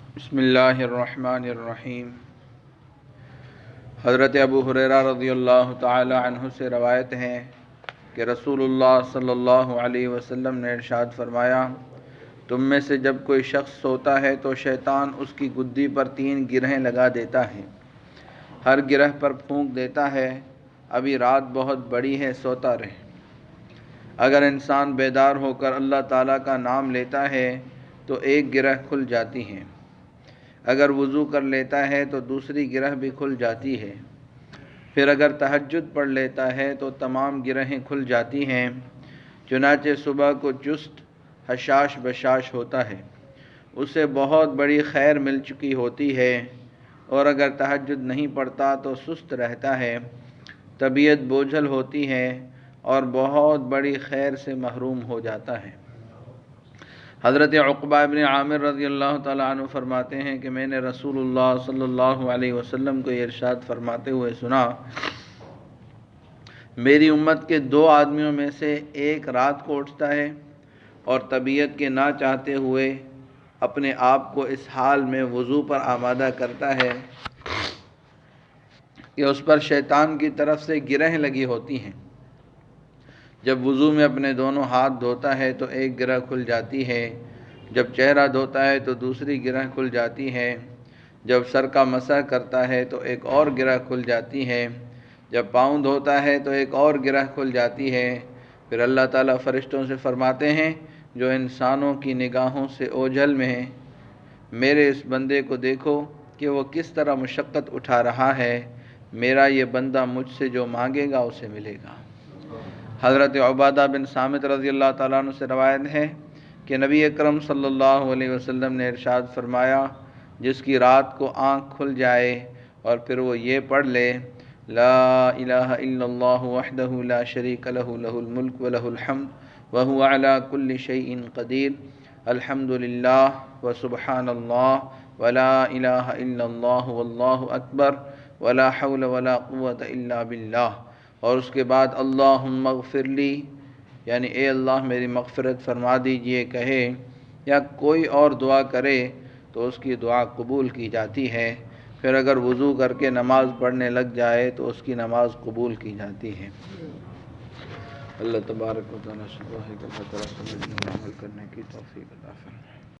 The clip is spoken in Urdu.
بسم اللہ الرحمن الرحیم۔ حضرت ابو ہریرہ رضی اللہ تعالی عنہ سے روایت ہے کہ رسول اللہ صلی اللہ علیہ وسلم نے ارشاد فرمایا، تم میں سے جب کوئی شخص سوتا ہے تو شیطان اس کی گدی پر 3 گرہیں لگا دیتا ہے، ہر گرہ پر پھونک دیتا ہے، ابھی رات بہت بڑی ہے، سوتا رہے۔ اگر انسان بیدار ہو کر اللہ تعالیٰ کا نام لیتا ہے تو 1 گرہ کھل جاتی ہے، اگر وضو کر لیتا ہے تو دوسری گرہ بھی کھل جاتی ہے، پھر اگر تہجد پڑھ لیتا ہے تو تمام گرہیں کھل جاتی ہیں، چنانچہ صبح کو چست حشاش بشاش ہوتا ہے، اسے بہت بڑی خیر مل چکی ہوتی ہے، اور اگر تہجد نہیں پڑھتا تو سست رہتا ہے، طبیعت بوجھل ہوتی ہے اور بہت بڑی خیر سے محروم ہو جاتا ہے۔ حضرت عقبہ ابن عامر رضی اللہ تعالیٰ عنہ فرماتے ہیں کہ میں نے رسول اللہ صلی اللہ علیہ وسلم کو یہ ارشاد فرماتے ہوئے سنا، میری امت کے 2 آدمیوں میں سے ایک رات کو اٹھتا ہے اور طبیعت کے نہ چاہتے ہوئے اپنے آپ کو اس حال میں وضو پر آمادہ کرتا ہے کہ اس پر شیطان کی طرف سے گرہیں لگی ہوتی ہیں۔ جب وضو میں اپنے دونوں ہاتھ دھوتا ہے تو 1 گرہ کھل جاتی ہے، جب چہرہ دھوتا ہے تو دوسری گرہ کھل جاتی ہے، جب سر کا مسح کرتا ہے تو ایک اور گرہ کھل جاتی ہے، جب پاؤں دھوتا ہے تو ایک اور گرہ کھل جاتی ہے۔ پھر اللہ تعالیٰ فرشتوں سے فرماتے ہیں، جو انسانوں کی نگاہوں سے اوجھل میں ہیں، میرے اس بندے کو دیکھو کہ وہ کس طرح مشقت اٹھا رہا ہے، میرا یہ بندہ مجھ سے جو مانگے گا اسے ملے گا۔ حضرت عبادہ بن صامت رضی اللہ تعالیٰ عنہ سے روایت ہے کہ نبی اکرم صلی اللہ علیہ وسلم نے ارشاد فرمایا، جس کی رات کو آنکھ کھل جائے اور پھر وہ یہ پڑھ لے، لا الہ الا اللہ وحدہ لا شریک لہ لہ الملک ولہ الحمد وہو علی کل شیء قدیر، الحمد للہ وسبحان اللہ ولا الہ الا اللہ واللہ اکبر ولا حول ولا قوة الا باللہ، اور اس کے بعد اللہم اغفر لی، یعنی اے اللہ میری مغفرت فرما دیجئے کہے، یا کوئی اور دعا کرے تو اس کی دعا قبول کی جاتی ہے۔ پھر اگر وضو کر کے نماز پڑھنے لگ جائے تو اس کی نماز قبول کی جاتی ہے۔ اللہ تبارک و تعالیٰ سے دعا ہے کہ اللہ تعالیٰ سمجھنے اور عمل کرنے کی توفیق عطا فرمائے۔